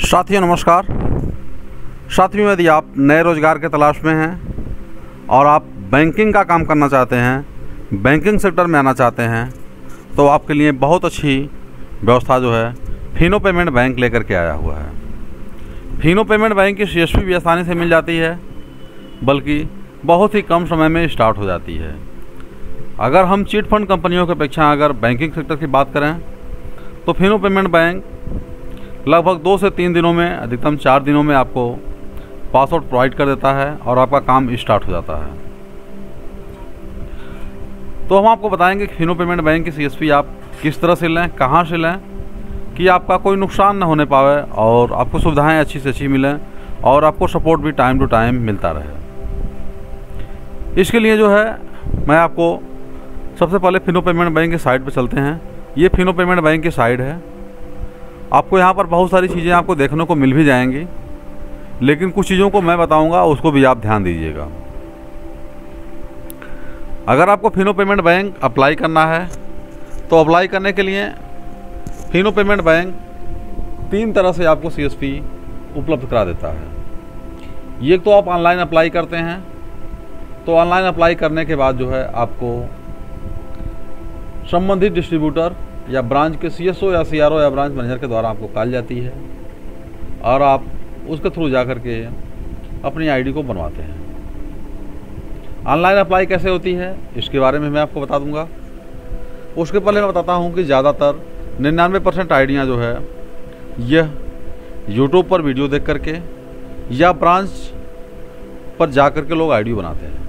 साथियों नमस्कार। साथियों, यदि आप नए रोज़गार के तलाश में हैं और आप बैंकिंग का काम करना चाहते हैं, बैंकिंग सेक्टर में आना चाहते हैं, तो आपके लिए बहुत अच्छी व्यवस्था जो है फिनो पेमेंट बैंक लेकर के आया हुआ है। फिनो पेमेंट बैंक की CSP भी आसानी से मिल जाती है, बल्कि बहुत ही कम समय में स्टार्ट हो जाती है। अगर हम चिट फंड कंपनियों की अपेक्षा अगर बैंकिंग सेक्टर की बात करें तो फिनो पेमेंट बैंक लगभग 2 से 3 दिनों में, अधिकतम 4 दिनों में आपको पासवर्ड प्रोवाइड कर देता है और आपका काम स्टार्ट हो जाता है। तो हम आपको बताएंगे कि फिनो पेमेंट बैंक की CSP आप किस तरह से लें, कहाँ से लें, कि आपका कोई नुकसान न होने पावे और आपको सुविधाएं अच्छी से अच्छी मिलें और आपको सपोर्ट भी टाइम टू टाइम मिलता रहे। इसके लिए जो है मैं आपको सबसे पहले फिनो पेमेंट बैंक की साइट पर चलते हैं। ये फिनो पेमेंट बैंक की साइट है। आपको यहाँ पर बहुत सारी चीज़ें आपको देखने को मिल भी जाएंगी, लेकिन कुछ चीज़ों को मैं बताऊँगा, उसको भी आप ध्यान दीजिएगा। अगर आपको फिनो पेमेंट बैंक अप्लाई करना है तो अप्लाई करने के लिए फिनो पेमेंट बैंक 3 तरह से आपको CSP उपलब्ध करा देता है। ये तो आप ऑनलाइन अप्लाई करते हैं, तो ऑनलाइन अप्लाई करने के बाद जो है आपको संबंधित डिस्ट्रीब्यूटर या ब्रांच के CSO या CRO या ब्रांच मैनेजर के द्वारा आपको कॉल जाती है और आप उसके थ्रू जा कर के अपनी ID को बनवाते हैं। ऑनलाइन अप्लाई कैसे होती है इसके बारे में मैं आपको बता दूंगा। उसके पहले मैं बताता हूं कि ज़्यादातर 99% आइडियाँ जो है यह YouTube पर वीडियो देख करके या ब्रांच पर जा कर के लोग ID बनाते हैं।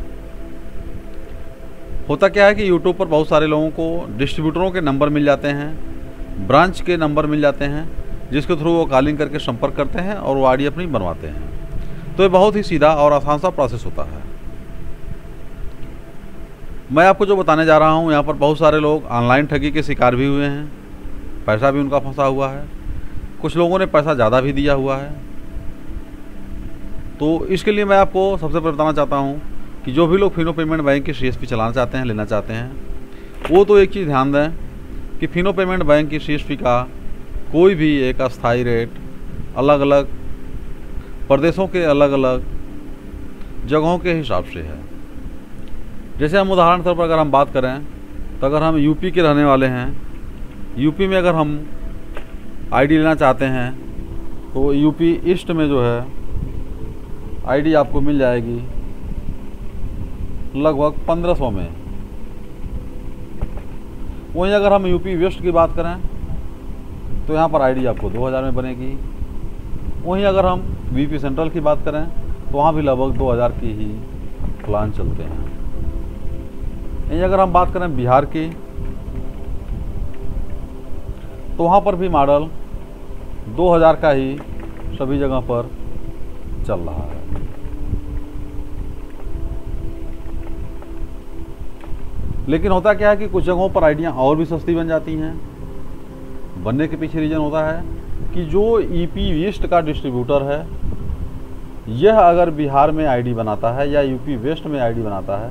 होता क्या है कि YouTube पर बहुत सारे लोगों को डिस्ट्रीब्यूटरों के नंबर मिल जाते हैं, ब्रांच के नंबर मिल जाते हैं, जिसके थ्रू वो कॉलिंग करके संपर्क करते हैं और वो ID अपनी बनवाते हैं। तो ये बहुत ही सीधा और आसान सा प्रोसेस होता है। मैं आपको जो बताने जा रहा हूँ, यहाँ पर बहुत सारे लोग ऑनलाइन ठगी के शिकार भी हुए हैं, पैसा भी उनका फंसा हुआ है, कुछ लोगों ने पैसा ज़्यादा भी दिया हुआ है। तो इसके लिए मैं आपको सबसे पहले बताना चाहता हूँ कि जो भी लोग फिनो पेमेंट बैंक की CSP चलाना चाहते हैं, लेना चाहते हैं, वो तो एक चीज़ ध्यान दें कि फिनो पेमेंट बैंक की CSP का कोई भी एक अस्थायी रेट अलग अलग प्रदेशों के अलग अलग जगहों के हिसाब से है। जैसे हम उदाहरण तौर पर अगर हम बात करें तो अगर हम यूपी के रहने वाले हैं, यूपी में अगर हम ID लेना चाहते हैं तो यूपी ईस्ट में जो है ID आपको मिल जाएगी लगभग 1500 में। वहीं अगर हम यूपी वेस्ट की बात करें तो यहाँ पर ID आपको 2000 में बनेगी। वहीं अगर हम VP सेंट्रल की बात करें तो वहाँ भी लगभग 2000 की ही प्लान चलते हैं। यहीं अगर हम बात करें बिहार की तो वहाँ पर भी मॉडल 2000 का ही सभी जगह पर चल रहा है। लेकिन होता क्या है कि कुछ जगहों पर आइडियाँ और भी सस्ती बन जाती हैं। बनने के पीछे रीज़न होता है कि जो EP ईस्ट का डिस्ट्रीब्यूटर है, यह अगर बिहार में ID बनाता है या यूपी वेस्ट में ID बनाता है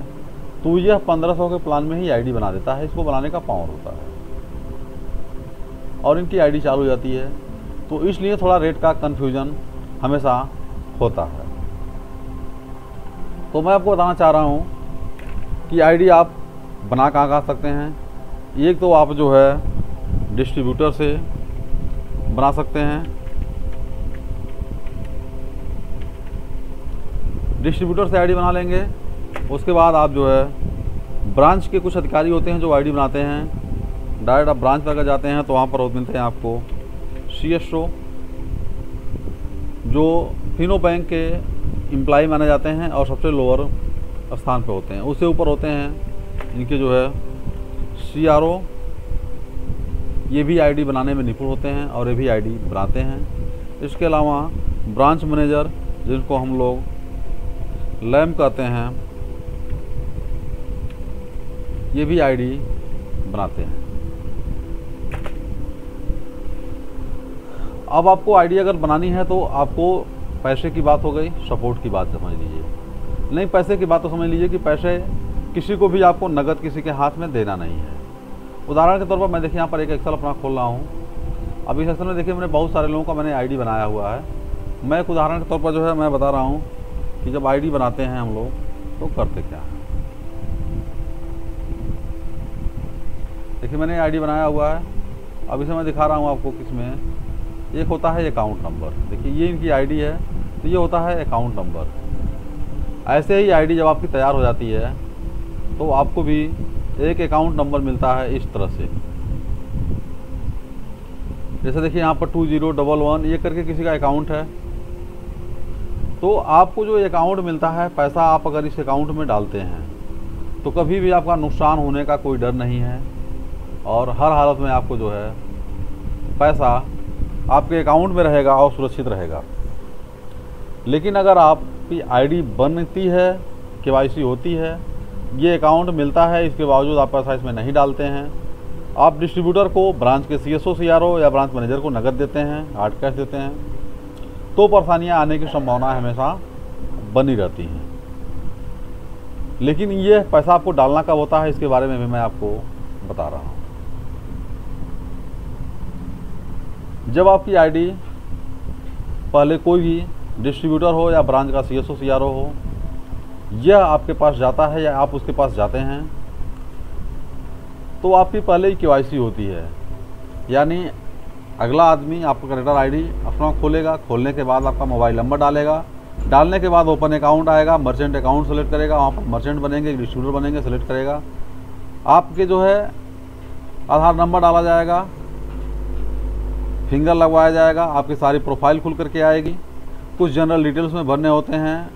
तो यह 1500 के प्लान में ही ID बना देता है। इसको बनाने का पावर होता है और इनकी ID चालू हो जाती है। तो इसलिए थोड़ा रेट का कन्फ्यूजन हमेशा होता है। तो मैं आपको बताना चाह रहा हूँ कि ID आप बना कहाँ सकते हैं। एक तो आप जो है डिस्ट्रीब्यूटर से बना सकते हैं। डिस्ट्रीब्यूटर से ID बना लेंगे। उसके बाद आप जो है ब्रांच के कुछ अधिकारी होते हैं जो ID बनाते हैं। डायरेक्ट आप ब्रांच पर अगर जाते हैं तो वहाँ पर मिलते हैं आपको CSO, जो फिनो बैंक के एम्प्लॉय माने जाते हैं और सबसे लोअर स्थान पे होते हैं। उससे ऊपर होते हैं इनके जो है CRO, ये भी ID बनाने में निपुण होते हैं और ये भी ID बनाते हैं। इसके अलावा ब्रांच मैनेजर, जिनको हम लोग लैम कहते हैं, ये भी ID बनाते हैं। अब आपको ID अगर बनानी है तो आपको पैसे की बात हो गई, सपोर्ट की बात समझ लीजिए। नहीं, पैसे की बात तो समझ लीजिए कि पैसे किसी को भी आपको नगद किसी के हाथ में देना नहीं है। उदाहरण के तौर पर मैं देखिए यहाँ पर एक एक्सेल अपना खोल रहा हूँ। अभी सेक्शन में देखिए मैंने बहुत सारे लोगों का मैंने आईडी बनाया हुआ है। मैं एक उदाहरण के तौर पर जो है मैं बता रहा हूँ कि जब आईडी बनाते हैं हम लोग तो करते क्या है। देखिए मैंने आईडी बनाया हुआ है, अब इसे मैं दिखा रहा हूँ आपको किसमें। एक होता है अकाउंट नंबर, देखिए ये इनकी आईडी है, तो ये होता है अकाउंट नंबर। ऐसे ही आईडी जब आपकी तैयार हो जाती है तो आपको भी एक अकाउंट नंबर मिलता है इस तरह से। जैसे देखिए यहाँ पर 2011 ये करके किसी का अकाउंट है, तो आपको जो अकाउंट मिलता है, पैसा आप अगर इस अकाउंट में डालते हैं तो कभी भी आपका नुकसान होने का कोई डर नहीं है और हर हालत में आपको जो है पैसा आपके अकाउंट में रहेगा और सुरक्षित रहेगा। लेकिन अगर आपकी आईडी बनती है, केवाईसी होती है, ये अकाउंट मिलता है, इसके बावजूद आप पैसा इसमें नहीं डालते हैं, आप डिस्ट्रीब्यूटर को, ब्रांच के सीएसओ सीआरओ या ब्रांच मैनेजर को नकद देते हैं, हार्ड कैश देते हैं, तो परेशानियां आने की संभावना हमेशा बनी रहती हैं। लेकिन ये पैसा आपको डालना कब होता है, इसके बारे में भी मैं आपको बता रहा हूँ। जब आपकी आईडी पहले कोई भी डिस्ट्रीब्यूटर हो या ब्रांच का सीएसओ सीआरओ हो, यह आपके पास जाता है या आप उसके पास जाते हैं, तो आपकी पहले ही केवाईसी होती है। यानी अगला आदमी आपका करेक्टर आईडी अपना खोलेगा, खोलने के बाद आपका मोबाइल नंबर डालेगा, डालने के बाद ओपन अकाउंट आएगा, मर्चेंट अकाउंट सेलेक्ट करेगा, वहाँ पर मर्चेंट बनेंगे, डिस्ट्रीब्यूटर बनेंगे, सेलेक्ट करेगा, आपके जो है आधार नंबर डाला जाएगा, फिंगर लगवाया जाएगा, आपकी सारी प्रोफाइल खुल करके आएगी। कुछ जनरल डिटेल्स में भरने होते हैं,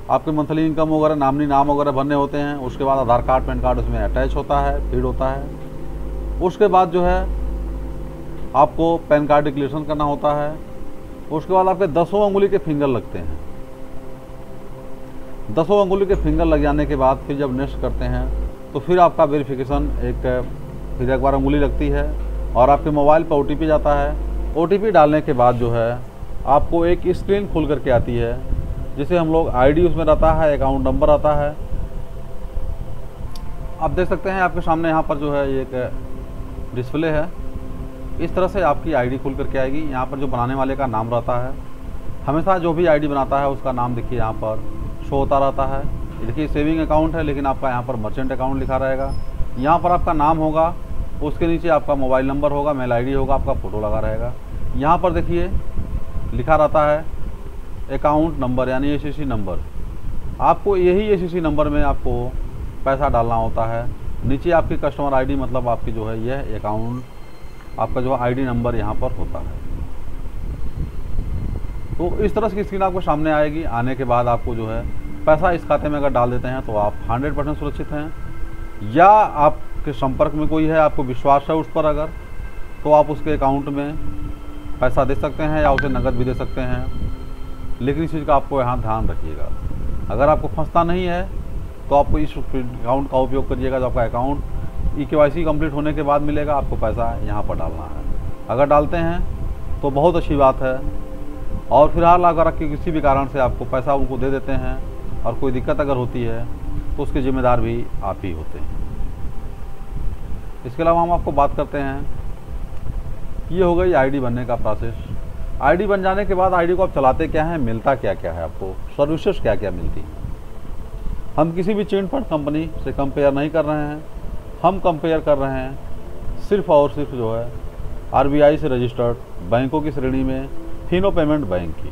आपके मंथली इनकम वगैरह, नामनी नाम वगैरह भरने होते हैं। उसके बाद आधार कार्ड, पैन कार्ड उसमें अटैच होता है, फीड होता है। उसके बाद जो है आपको पैन कार्ड डिक्लेरेशन करना होता है। उसके बाद आपके 10 अंगुली के फिंगर लगते हैं। 10 अंगुली के फिंगर लग जाने के बाद फिर जब नेक्स्ट करते हैं तो फिर आपका वेरिफिकेशन फिर एक बार अंगुली लगती है और आपके मोबाइल पर OTP जाता है। OTP डालने के बाद जो है आपको एक स्क्रीन खुल करके आती है, जिसे हम लोग आईडी उसमें रहता है, अकाउंट नंबर आता है। आप देख सकते हैं आपके सामने यहाँ पर जो है एक डिस्प्ले है, इस तरह से आपकी आईडी खुल करके आएगी। यहाँ पर जो बनाने वाले का नाम रहता है, हमेशा जो भी आईडी बनाता है उसका नाम देखिए यहाँ पर शो होता रहता है। देखिए सेविंग अकाउंट है, लेकिन आपका यहाँ पर मर्चेंट अकाउंट लिखा रहेगा। यहाँ पर आपका नाम होगा, उसके नीचे आपका मोबाइल नंबर होगा, मेल आईडी होगा, आपका फ़ोटो लगा रहेगा। यहाँ पर देखिए लिखा रहता है अकाउंट नंबर यानी ACC नंबर। आपको यही ACC नंबर में आपको पैसा डालना होता है। नीचे आपकी कस्टमर आईडी, मतलब आपकी जो है यह अकाउंट, आपका जो आईडी नंबर यहाँ पर होता है। तो इस तरह की स्क्रीन आपको सामने आएगी। आने के बाद आपको जो है पैसा इस खाते में अगर डाल देते हैं तो आप 100% सुरक्षित हैं। या आपके संपर्क में कोई है, आपको विश्वास है उस पर अगर, तो आप उसके अकाउंट में पैसा दे सकते हैं या उसे नकद भी दे सकते हैं। लेकिन इस चीज़ का आपको यहाँ ध्यान रखिएगा, अगर आपको फंसता नहीं है तो आपको इस अकाउंट का उपयोग करिएगा। जो आपका अकाउंट KYC कंप्लीट होने के बाद मिलेगा, आपको पैसा यहाँ पर डालना है। अगर डालते हैं तो बहुत अच्छी बात है। और फिलहाल अगर किसी भी कारण से आपको पैसा उनको दे देते हैं और कोई दिक्कत अगर होती है तो उसके जिम्मेदार भी आप ही होते हैं। इसके अलावा हम आपको बात करते हैं, ये हो गई आईडी बनने का प्रोसेस। आईडी बन जाने के बाद आईडी को आप चलाते क्या हैं, मिलता क्या क्या है, आपको सर्विसेज क्या क्या मिलती हैं। हम किसी भी चिट फंड कंपनी से कंपेयर नहीं कर रहे हैं, हम कंपेयर कर रहे हैं सिर्फ और सिर्फ जो है RBI से रजिस्टर्ड बैंकों की श्रेणी में फिनो पेमेंट बैंक की।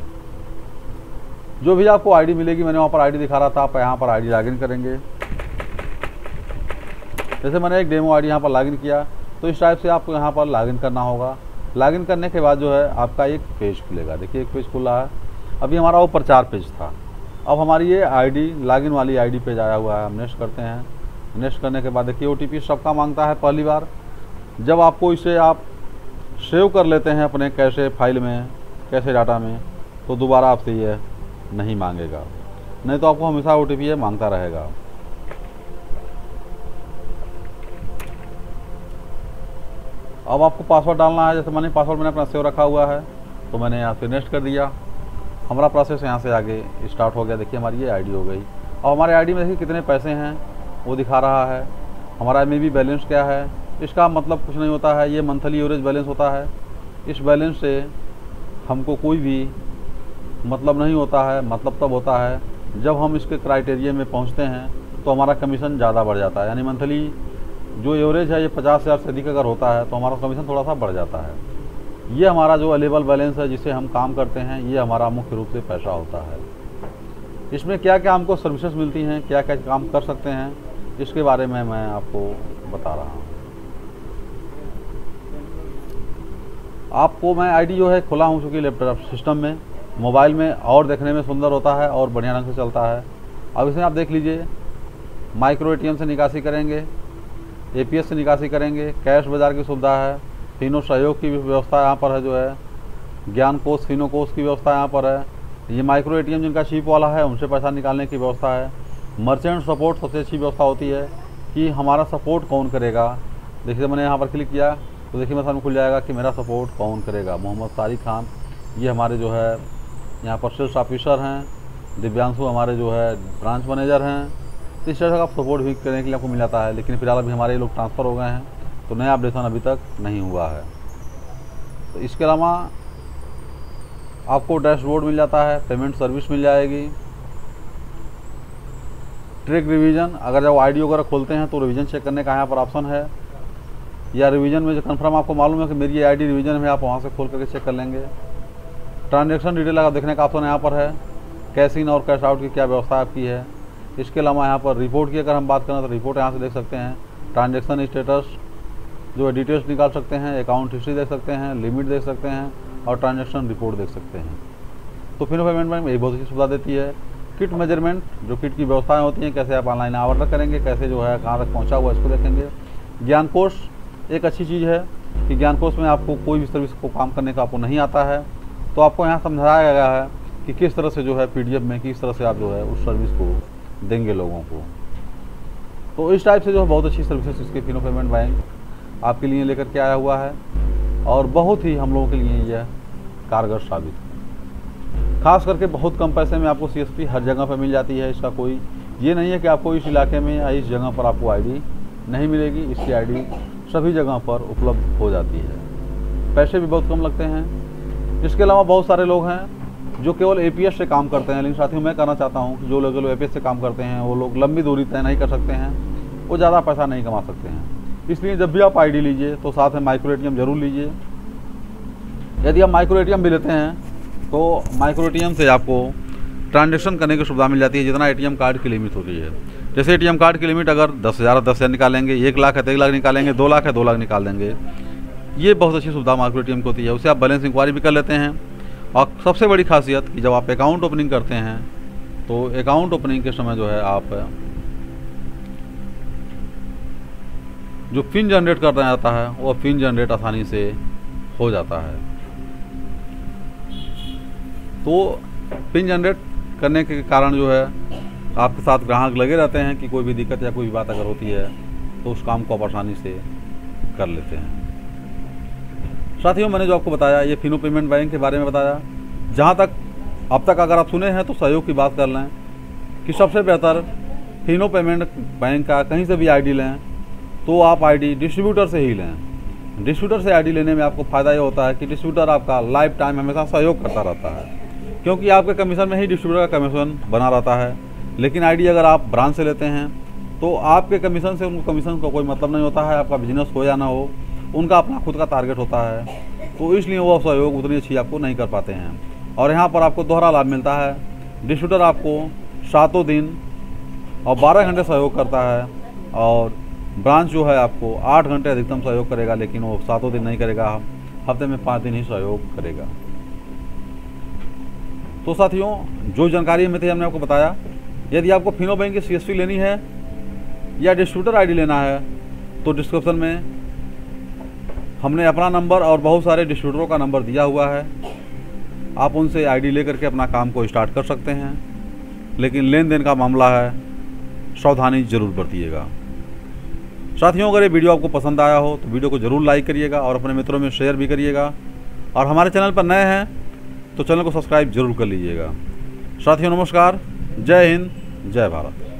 जो भी आपको आईडी मिलेगी, मैंने वहाँ पर आईडी दिखा रहा था, आप यहाँ पर आईडी लॉगिन करेंगे। जैसे मैंने एक डेमो आईडी यहाँ पर लॉगिन किया, तो इस टाइप से आपको यहाँ पर लॉगिन करना होगा। लॉगिन करने के बाद जो है आपका एक पेज खुलेगा। देखिए एक पेज खुला है, अभी हमारा ऊपर 4 पेज था, अब हमारी ये आईडी लॉगिन वाली आईडी पेज आया हुआ है। हम नेक्स्ट करते हैं। नेक्स्ट करने के बाद देखिए OTP सबका मांगता है पहली बार। जब आपको इसे आप सेव कर लेते हैं अपने कैशे फाइल में, कैशे डाटा में, तो दोबारा आपसे ये नहीं मांगेगा, नहीं तो आपको हमेशा OTP ये मांगता रहेगा। अब आपको पासवर्ड डालना है। जैसे मैंने पासवर्ड मैंने अपना सेव रखा हुआ है, तो मैंने यहाँ से नेक्स्ट कर दिया। हमारा प्रोसेस यहाँ से आगे स्टार्ट हो गया। देखिए हमारी ये आईडी हो गई। अब हमारे आईडी में देखिए कितने पैसे हैं वो दिखा रहा है। हमारा MAB बैलेंस क्या है, इसका मतलब कुछ नहीं होता है, ये मंथली एवरेज बैलेंस होता है। इस बैलेंस से हमको कोई भी मतलब नहीं होता है। मतलब तब होता है जब हम इसके क्राइटेरिया में पहुंचते हैं तो हमारा कमीशन ज़्यादा बढ़ जाता है। यानी मंथली जो एवरेज है ये 50,000 से अधिक अगर होता है तो हमारा कमीशन थोड़ा सा बढ़ जाता है। ये हमारा जो अवेलेबल बैलेंस है जिसे हम काम करते हैं, ये हमारा मुख्य रूप से पैसा होता है। इसमें क्या क्या हमको सर्विसेज मिलती हैं, क्या क्या काम कर सकते हैं, इसके बारे में मैं आपको बता रहा हूँ। आपको मैं आईडी जो है खुला हूँ चूँकि लैपटॉप सिस्टम में, मोबाइल में और देखने में सुंदर होता है और बढ़िया ढंग से चलता है। अब इसमें आप देख लीजिए, माइक्रो एटीएम से निकासी करेंगे, एपीएस से निकासी करेंगे, कैश बाज़ार की सुविधा है, फिनो सहयोग की व्यवस्था यहाँ पर है, जो है ज्ञान कोष फिनो कोष की व्यवस्था यहाँ पर है। ये माइक्रो एटीएम जिनका चिप वाला है उनसे पैसा निकालने की व्यवस्था है। मर्चेंट सपोर्ट सबसे अच्छी व्यवस्था होती है कि हमारा सपोर्ट कौन करेगा। देखिए मैंने यहाँ पर क्लिक किया तो देखिए मेरे सामने खुल जाएगा कि मेरा सपोर्ट कौन करेगा। मोहम्मद तारिक खान ये हमारे जो है यहाँ पर सेल्स ऑफिसर हैं, दिव्यांशु हमारे जो है ब्रांच मैनेजर हैं। तो इस तरह का आप सपोर्ट भी करने के लिए आपको मिल जाता है। लेकिन फिलहाल अभी हमारे लोग ट्रांसफ़र हो गए हैं तो नया अपडेशन अभी तक नहीं हुआ है। तो इसके अलावा आपको डैशबोर्ड मिल जाता है, पेमेंट सर्विस मिल जाएगी, ट्रैक रिवीजन, अगर जब आईडी वगैरह खोलते हैं तो रिवीजन चेक करने का यहाँ पर ऑप्शन है, या रिवीजन में जो कन्फर्म आपको मालूम है कि मेरी ये आईडी रिवीजन में, आप वहाँ से खोल करके चेक कर लेंगे। ट्रांजैक्शन डिटेल अगर देखने का ऑप्शन यहाँ पर है, कैश इन और कैश आउट की क्या व्यवस्था आपकी है। इसके अलावा यहाँ पर रिपोर्ट की अगर हम बात करें तो रिपोर्ट यहाँ से देख सकते हैं, ट्रांजैक्शन स्टेटस जो है डिटेल्स निकाल सकते हैं, अकाउंट हिस्ट्री देख सकते हैं, लिमिट देख सकते हैं और ट्रांजैक्शन रिपोर्ट देख सकते हैं। तो फिनो पेमेंट बैंक एक बहुत अच्छी सुविधा देती है। किट मेजरमेंट, जो किट की व्यवस्थाएं होती हैं, कैसे आप ऑनलाइन ऑर्डर करेंगे, कैसे जो है कहाँ तक पहुँचा हुआ इसको देखेंगे। ज्ञान कोष एक अच्छी चीज़ है कि ज्ञान कोष में आपको कोई भी सर्विस को काम करने का आपको नहीं आता है तो आपको यहाँ समझाया गया है कि किस तरह से जो है पीडीएफ में किस तरह से आप जो है उस सर्विस को देंगे लोगों को। तो इस टाइप से जो है बहुत अच्छी सर्विसेज इसके फिनो पेमेंट बैंक आपके लिए लेकर के आया हुआ है और बहुत ही हम लोगों के लिए यह कारगर साबित है। खास करके बहुत कम पैसे में आपको सीएसपी हर जगह पर मिल जाती है। इसका कोई ये नहीं है कि आपको इस इलाके में या इस जगह पर आपको आईडी नहीं मिलेगी, इसकी आईडी सभी जगह पर उपलब्ध हो जाती है। पैसे भी बहुत कम लगते हैं। इसके अलावा बहुत सारे लोग हैं जो केवल एपीएस से काम करते हैं। लेकिन साथियों मैं कहना चाहता हूं कि जो लोग एपीएस से काम करते हैं वो लोग लंबी दूरी तय नहीं कर सकते हैं, वो ज़्यादा पैसा नहीं कमा सकते हैं। इसलिए जब भी आप आईडी लीजिए तो साथ में माइक्रो एटीएम जरूर लीजिए। यदि आप माइक्रो एटीएम भी लेते हैं तो माइक्रो एटीएम से आपको ट्रांजैक्शन करने की सुविधा मिल जाती है जितना एटीएम कार्ड की लिमिट होती है। जैसे एटीएम कार्ड की लिमिट अगर 10,000 निकालेंगे, 1 लाख है तो 1 लाख निकालेंगे, 2 लाख है 2 लाख निकाल देंगे। ये बहुत अच्छी सुविधा माइक्रो एटीएम की होती है। उससे आप बैलेंस इंक्वायरी भी कर लेते हैं। और सबसे बड़ी खासियत कि जब आप अकाउंट ओपनिंग करते हैं तो अकाउंट ओपनिंग के समय जो है आप जो पिन जनरेट करना जाता है वो पिन जनरेट आसानी से हो जाता है। तो पिन जनरेट करने के कारण जो है आपके साथ ग्राहक लगे रहते हैं कि कोई भी दिक्कत या कोई भी बात अगर होती है तो उस काम को आप आसानी से कर लेते हैं। साथियों मैंने जो आपको बताया ये फिनो पेमेंट बैंक के बारे में बताया। जहाँ तक अब तक अगर आप सुने हैं तो सहयोग की बात कर लें कि सबसे बेहतर फिनो पेमेंट बैंक का कहीं से भी आईडी लें तो आप आईडी डिस्ट्रीब्यूटर से ही लें। डिस्ट्रीब्यूटर से आईडी लेने में आपको फ़ायदा ये होता है कि डिस्ट्रीब्यूटर आपका लाइफ टाइम हमेशा सहयोग करता रहता है, क्योंकि आपके कमीशन में ही डिस्ट्रीब्यूटर का कमीशन बना रहता है। लेकिन आईडी अगर आप ब्रांच से लेते हैं तो आपके कमीशन से उनको कमीशन का कोई मतलब नहीं होता है। आपका बिजनेस हो या ना हो, उनका अपना खुद का टारगेट होता है, तो इसलिए वो सहयोग उतनी अच्छी आपको नहीं कर पाते हैं। और यहाँ पर आपको दोहरा लाभ मिलता है। डिस्ट्रीब्यूटर आपको 7 दिन और 12 घंटे सहयोग करता है और ब्रांच जो है आपको 8 घंटे अधिकतम सहयोग करेगा, लेकिन वो 7 दिन नहीं करेगा, हफ्ते में 5 दिन ही सहयोग करेगा। तो साथियों जो जानकारी में थी हमने आपको बताया। यदि आपको फिनो बैंक की सीएसपी लेनी है या डिस्ट्रीब्यूटर आईडी लेना है तो डिस्क्रिप्शन में हमने अपना नंबर और बहुत सारे डिस्ट्रीब्यूटरों का नंबर दिया हुआ है। आप उनसे आईडी लेकर के अपना काम को स्टार्ट कर सकते हैं। लेकिन लेन देन का मामला है, सावधानी जरूर बरतिएगा। साथियों अगर ये वीडियो आपको पसंद आया हो तो वीडियो को जरूर लाइक करिएगा और अपने मित्रों में शेयर भी करिएगा। और हमारे चैनल पर नए हैं तो चैनल को सब्सक्राइब जरूर कर लीजिएगा। साथियों नमस्कार, जय हिंद, जय भारत।